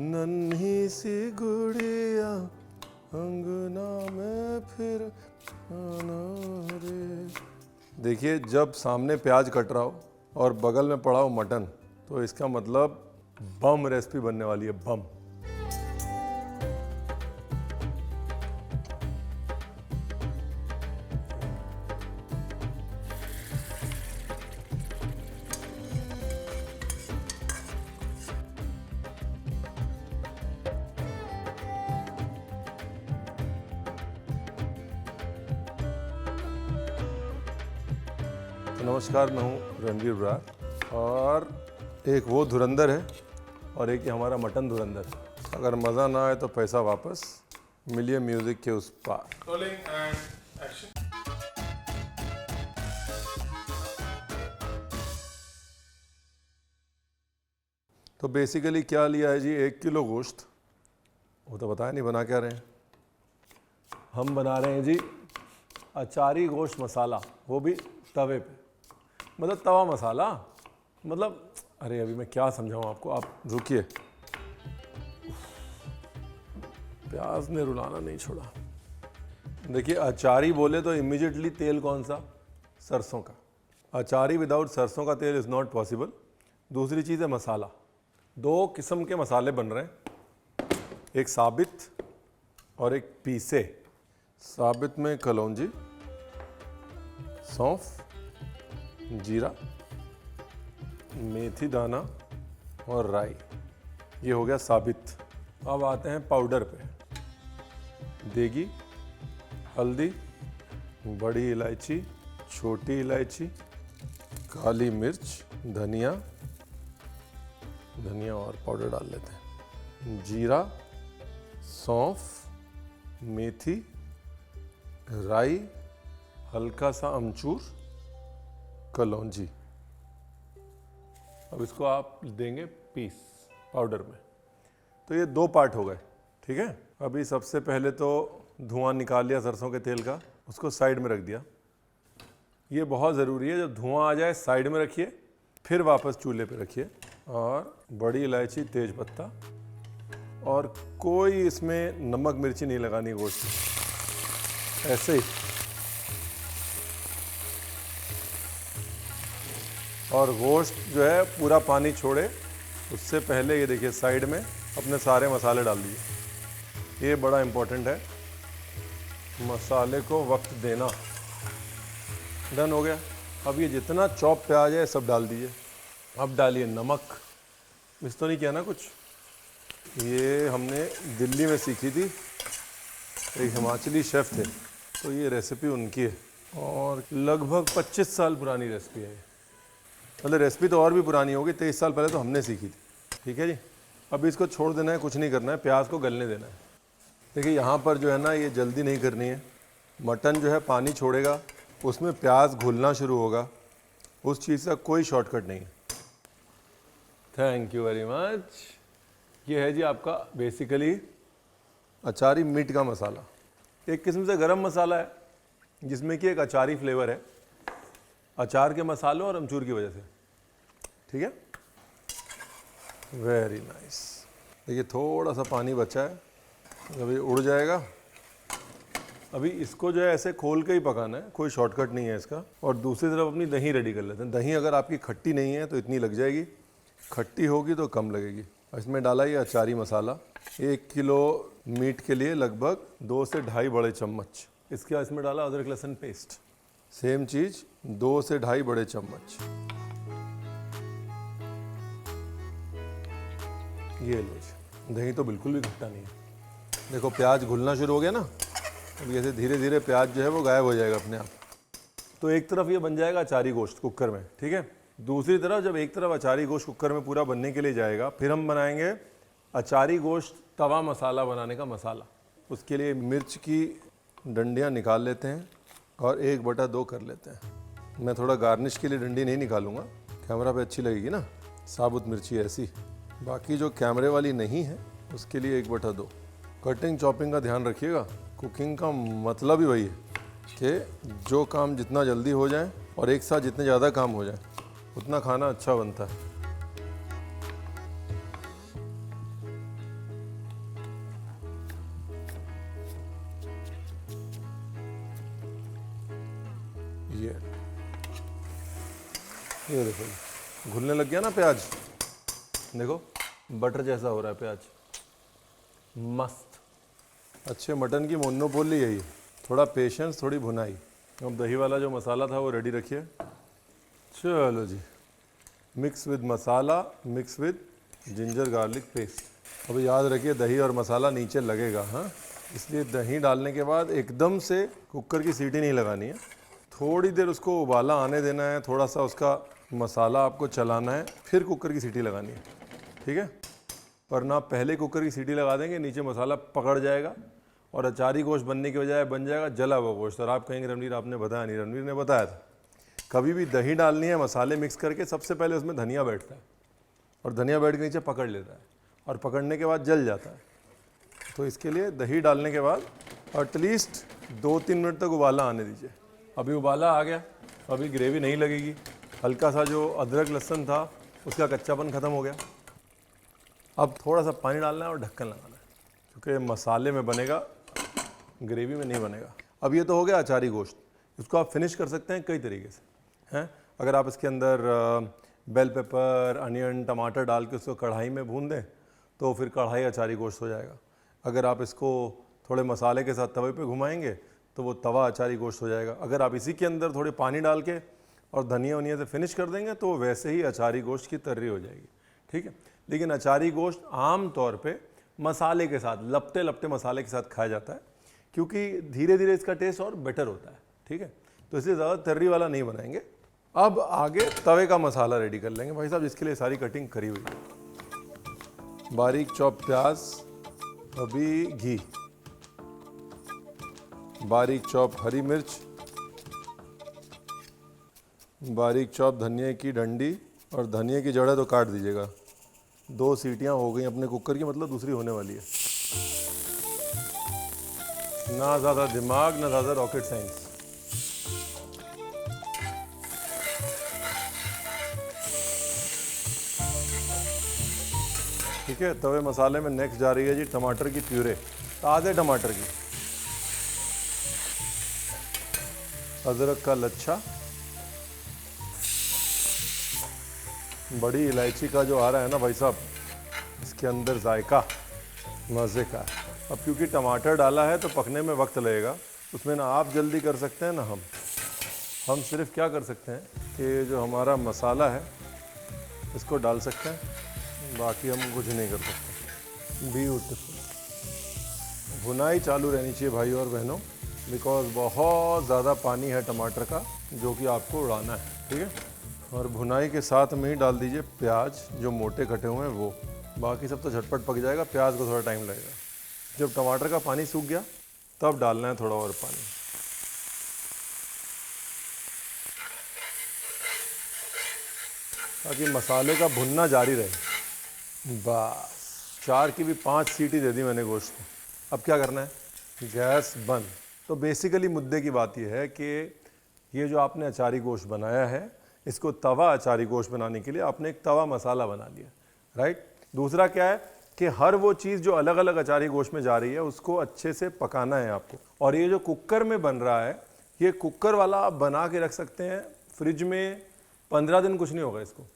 नन्ही सी गुड़िया अंगना में फिर आना रे। देखिए, जब सामने प्याज कट रहा हो और बगल में पड़ा हो मटन, तो इसका मतलब बम रेसिपी बनने वाली है, बम। नमस्कार, मैं हूँ रणवीर बरार और एक वो धुरंधर है और एक ये हमारा मटन धुरंधर। अगर मज़ा ना आए तो पैसा वापस, मिलिए म्यूजिक के उस पार। Rolling and action. तो बेसिकली क्या लिया है जी, 1 किलो गोश्त। वो तो बताया नहीं बना क्या रहे हैं। हम बना रहे हैं जी अचारी गोश्त मसाला, वो भी तवे पे, मतलब तवा मसाला। मतलब अरे अभी मैं क्या समझाऊँ आपको, आप रुकिए। प्याज ने रुलाना नहीं छोड़ा। देखिए, अचारी बोले तो इमीडिएटली तेल कौन सा? सरसों का। अचारी विदाउट सरसों का तेल इज़ नॉट पॉसिबल। दूसरी चीज़ है मसाला। 2 किस्म के मसाले बन रहे हैं, एक साबित और एक पीसे। साबित में कलौंजी, सौंफ, जीरा, मेथी दाना और राई, ये हो गया साबित। अब आते हैं पाउडर पे। देगी, हल्दी, बड़ी इलायची, छोटी इलायची, काली मिर्च, धनिया और पाउडर डाल लेते हैं। जीरा, सौंफ, मेथी, राई, हल्का सा अमचूर, कलौंजी। अब इसको आप देंगे पीस पाउडर में। तो ये 2 पार्ट हो गए, ठीक है। अभी सबसे पहले तो धुआं निकाल लिया सरसों के तेल का, उसको साइड में रख दिया। ये बहुत ज़रूरी है, जब धुआं आ जाए साइड में रखिए, फिर वापस चूल्हे पे रखिए। और बड़ी इलायची, तेज पत्ता, और कोई इसमें नमक मिर्ची नहीं लगानी गोश्त में, ऐसे ही। और गोश्त जो है पूरा पानी छोड़े उससे पहले ये देखिए साइड में अपने सारे मसाले डाल दिए। ये बड़ा इम्पोर्टेंट है, मसाले को वक्त देना। डन हो गया। अब ये जितना चॉप प्याज है सब डाल दीजिए। अब डालिए नमक। मिस तो नहीं किया ना कुछ? ये हमने दिल्ली में सीखी थी, एक हिमाचली शेफ़ थे, तो ये रेसिपी उनकी है और लगभग 25 साल पुरानी रेसिपी है। मतलब रेसिपी तो और भी पुरानी होगी, 23 साल पहले तो हमने सीखी थी, ठीक है जी। अभी इसको छोड़ देना है, कुछ नहीं करना है, प्याज को गलने देना है। देखिए यहाँ पर जो है ना, ये जल्दी नहीं करनी है। मटन जो है पानी छोड़ेगा, उसमें प्याज घुलना शुरू होगा, उस चीज़ का कोई शॉर्टकट नहीं है। Thank you very much. ये है जी आपका बेसिकली अचारी मीट का मसाला। एक किस्म से गरम मसाला है, जिसमें कि एक अचारी फ्लेवर है, अचार के मसालों और अमचूर की वजह से, ठीक है। Very nice. देखिए थोड़ा सा पानी बचा है, अभी उड़ जाएगा। अभी इसको जो है ऐसे खोल के ही पकाना है, कोई शॉर्टकट नहीं है इसका। और दूसरी तरफ अपनी दही रेडी कर लेते हैं। दही अगर आपकी खट्टी नहीं है तो इतनी लग जाएगी, खट्टी होगी तो कम लगेगी। इसमें डाला ये अचारी मसाला। 1 किलो मीट के लिए लगभग 2 से 2.5 बड़े चम्मच। इसके बाद इसमें डाला अदरक लहसुन पेस्ट, सेम चीज़ 2 से 2.5 बड़े चम्मच। ये लो जी, दही तो बिल्कुल भी खट्टा नहीं है। देखो प्याज घुलना शुरू हो गया ना, अब ऐसे धीरे धीरे प्याज जो है वो गायब हो जाएगा अपने आप। तो एक तरफ ये बन जाएगा अचारी गोश्त कुकर में, ठीक है। दूसरी तरफ जब एक तरफ अचारी गोश्त कुकर में पूरा बनने के लिए जाएगा, फिर हम बनाएंगे अचारी गोश्त तवा मसाला बनाने का मसाला। उसके लिए मिर्च की डंडियाँ निकाल लेते हैं और 1/2 कर लेते हैं। मैं थोड़ा गार्निश के लिए डंडी नहीं निकालूंगा, कैमरा पे अच्छी लगेगी ना साबुत मिर्ची ऐसी। बाकी जो कैमरे वाली नहीं है उसके लिए 1/2। कटिंग चॉपिंग का ध्यान रखिएगा। कुकिंग का मतलब ही वही है कि जो काम जितना जल्दी हो जाए और एक साथ जितने ज़्यादा काम हो जाए उतना खाना अच्छा बनता है। ये देखो घुलने लग गया ना प्याज, देखो बटर जैसा हो रहा है प्याज, मस्त। अच्छे मटन की मोनोपोली यही, थोड़ा पेशेंस, थोड़ी भुनाई। अब दही वाला जो मसाला था वो रेडी रखिए। चलो जी, mix with masala, mix with ginger garlic paste. अब याद रखिए दही और मसाला नीचे लगेगा, हाँ, इसलिए दही डालने के बाद एकदम से कुकर की सीटी नहीं लगानी है, थोड़ी देर उसको उबाला आने देना है, थोड़ा सा उसका मसाला आपको चलाना है, फिर कुकर की सीटी लगानी है, ठीक है। वरना आप पहले कुकर की सीटी लगा देंगे, नीचे मसाला पकड़ जाएगा और अचारी गोश्त बनने की बजाय बन जाएगा जला हुआ गोश्त। और आप कहेंगे रणवीर आपने बताया नहीं, रणवीर ने बताया था। कभी भी दही डालनी है मसाले मिक्स करके, सबसे पहले उसमें धनिया बैठता है और धनिया बैठ के नीचे पकड़ लेता है और पकड़ने के बाद जल जाता है। तो इसके लिए दही डालने के बाद एटलीस्ट 2-3 मिनट तक उबाला आने दीजिए। अभी उबाला आ गया, अभी ग्रेवी नहीं लगेगी, हल्का सा जो अदरक लहसुन था उसका कच्चापन ख़त्म हो गया। अब थोड़ा सा पानी डालना है और ढक्कन लगाना है, क्योंकि मसाले में बनेगा, ग्रेवी में नहीं बनेगा। अब ये तो हो गया अचारी गोश्त। इसको आप फिनिश कर सकते हैं कई तरीके से, हैं। अगर आप इसके अंदर बेल पेपर, अनियन, टमाटर डाल के उसको कढ़ाई में भून दें तो फिर कढ़ाई अचारी गोश्त हो जाएगा। अगर आप इसको थोड़े मसाले के साथ तवे पे घुमाएंगे तो वो तवा अचारी गोश्त हो जाएगा। अगर आप इसी के अंदर थोड़े पानी डाल के और धनिया वनिया से फिनिश कर देंगे तो वैसे ही अचारी गोश्त की तर्री हो जाएगी, ठीक है। लेकिन अचारी गोश्त आम तौर पे मसाले के साथ, लपटे लपटे मसाले के साथ खाया जाता है, क्योंकि धीरे धीरे इसका टेस्ट और बेटर होता है, ठीक है। तो इसलिए ज़्यादा तर्री वाला नहीं बनाएंगे। अब आगे तवे का मसाला रेडी कर लेंगे भाई साहब, जिसके लिए सारी कटिंग करी हुई है। बारीक चॉप प्याज, अभी घी, बारीक चॉप हरी मिर्च, बारीक चॉप धनिया की डंडी, और धनिया की जड़ें तो काट दीजिएगा। 2 सीटियां हो गई अपने कुकर की, मतलब दूसरी होने वाली है। ना ज़्यादा दिमाग, ना ज़्यादा रॉकेट साइंस। ठीक है, तवे मसाले में नेक्स्ट जा रही है जी टमाटर की प्यूरे, ताज़े टमाटर की, अदरक का लच्छा, बड़ी इलायची का जो आ रहा है ना भाई साहब, इसके अंदर जायका मज़े का। अब क्योंकि टमाटर डाला है तो पकने में वक्त लगेगा, उसमें ना आप जल्दी कर सकते हैं ना हम सिर्फ क्या कर सकते हैं कि जो हमारा मसाला है इसको डाल सकते हैं, बाकी हम कुछ नहीं कर सकते। ब्यूटीफुल। भुनाई चालू रहनी चाहिए भाई और बहनों, बिकॉज बहुत ज़्यादा पानी है टमाटर का जो कि आपको उड़ाना है, ठीक है। और भुनाई के साथ में ही डाल दीजिए प्याज जो मोटे कटे हुए हैं वो, बाकी सब तो झटपट पक जाएगा, प्याज को थोड़ा टाइम लगेगा। जब टमाटर का पानी सूख गया तब डालना है थोड़ा और पानी, ताकि मसाले का भुनना जारी रहे। बस 4 की भी 5 सीटी दे दी मैंने गोश्त को। अब क्या करना है, गैस बंद। तो बेसिकली मुद्दे की बात यह है कि ये जो आपने अचारी गोश्त बनाया है, इसको तवा अचारी गोश्त बनाने के लिए आपने एक तवा मसाला बना लिया, राइट। दूसरा क्या है कि हर वो चीज़ जो अलग अलग अचारी गोश्त में जा रही है उसको अच्छे से पकाना है आपको। और ये जो कुकर में बन रहा है, ये कुकर वाला आप बना के रख सकते हैं फ्रिज में, 15 दिन कुछ नहीं होगा इसको।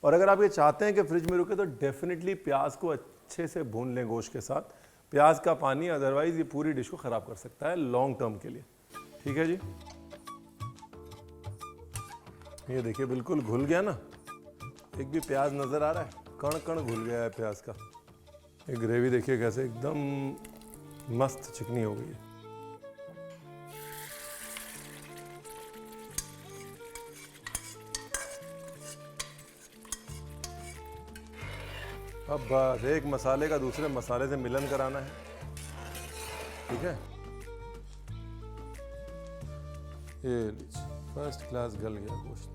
और अगर आप ये चाहते हैं कि फ्रिज में रुके तो डेफिनेटली प्याज को अच्छे से भून लें गोश्त के साथ। प्याज का पानी अदरवाइज ये पूरी डिश को ख़राब कर सकता है लॉन्ग टर्म के लिए, ठीक है जी। ये देखिए बिल्कुल घुल गया ना, एक भी प्याज नज़र आ रहा है, कण कण घुल गया है प्याज का। ये ग्रेवी देखिए कैसे एकदम मस्त चिकनी हो गई है। अब बस एक मसाले का दूसरे मसाले से मिलन कराना है, ठीक है। ये लीजिए फर्स्ट क्लास गल गया गोश्त।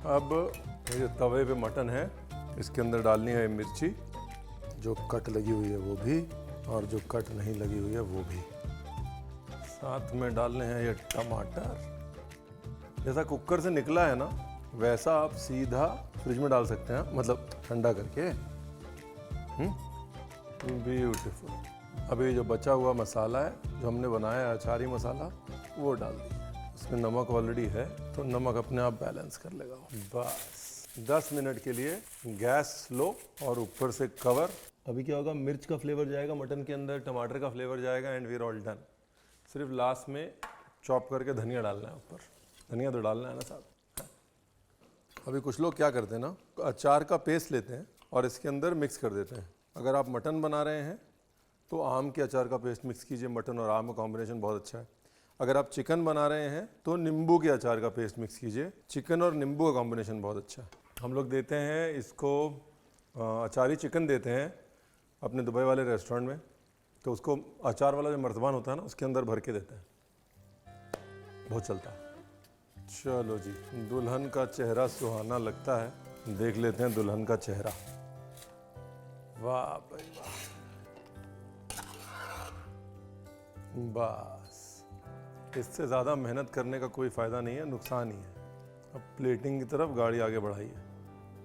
अब ये जो तवे पे मटन है इसके अंदर डालनी है मिर्ची, जो कट लगी हुई है वो भी, और जो कट नहीं लगी हुई है वो भी। साथ में डालने हैं ये टमाटर। जैसा कुकर से निकला है ना वैसा आप सीधा फ्रिज में डाल सकते हैं, मतलब ठंडा करके। ब्यूटीफुल। अभी जो बचा हुआ मसाला है जो हमने बनाया है अचारी मसाला, वो डाल दिया। उसमें नमक ऑलरेडी है तो नमक अपने आप बैलेंस कर लेगा वो। बस 10 मिनट के लिए गैस स्लो और ऊपर से कवर। अभी क्या होगा, मिर्च का फ्लेवर जाएगा मटन के अंदर, टमाटर का फ्लेवर जाएगा and we are all done. सिर्फ लास्ट में चॉप करके धनिया डालना है ऊपर। धनिया तो डालना है ना साहब। अभी कुछ लोग क्या करते हैं ना, अचार का पेस्ट लेते हैं और इसके अंदर मिक्स कर देते हैं। अगर आप मटन बना रहे हैं तो आम के अचार का पेस्ट मिक्स कीजिए, मटन और आम का कॉम्बिनेशन बहुत अच्छा है। अगर आप चिकन बना रहे हैं तो नींबू के अचार का पेस्ट मिक्स कीजिए, चिकन और नींबू का कॉम्बिनेशन बहुत अच्छा है। हम लोग देते हैं इसको अचारी चिकन देते हैं अपने दुबई वाले रेस्टोरेंट में, तो उसको अचार वाला जो मर्तबान होता है ना उसके अंदर भर के देते हैं, बहुत चलता है। चलो जी, दुल्हन का चेहरा सुहाना लगता है, देख लेते हैं दुल्हन का चेहरा। वाह भाई वाह, बस इससे ज़्यादा मेहनत करने का कोई फ़ायदा नहीं है, नुकसान ही है। अब प्लेटिंग की तरफ गाड़ी आगे बढ़ाइए।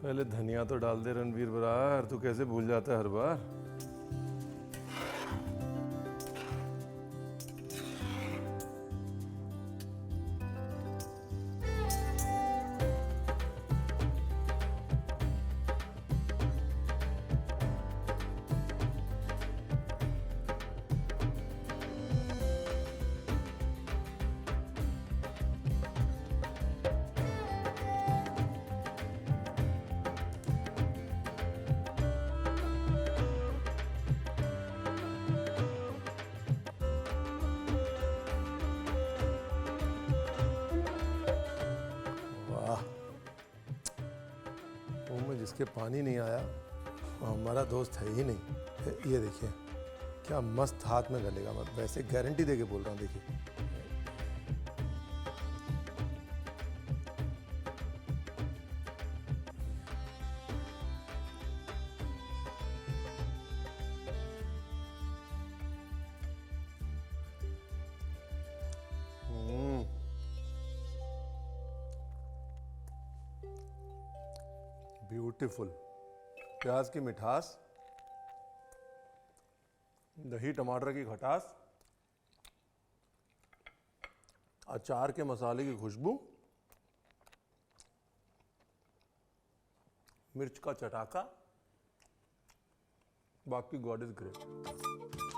पहले धनिया तो डाल दे रणवीर बरार, तू कैसे भूल जाता है हर बार। वाह, मुंह में जिसके पानी नहीं आया वो हमारा दोस्त है ही नहीं। ये देखिए क्या मस्त हाथ में गलेगा, मैं वैसे गारंटी दे के बोल रहा हूँ। देखिए ब्यूटीफुल। प्याज की मिठास, दही टमाटर की खटास, अचार के मसाले की खुशबू, मिर्च का चटाका, बाकी गॉड इज ग्रेट।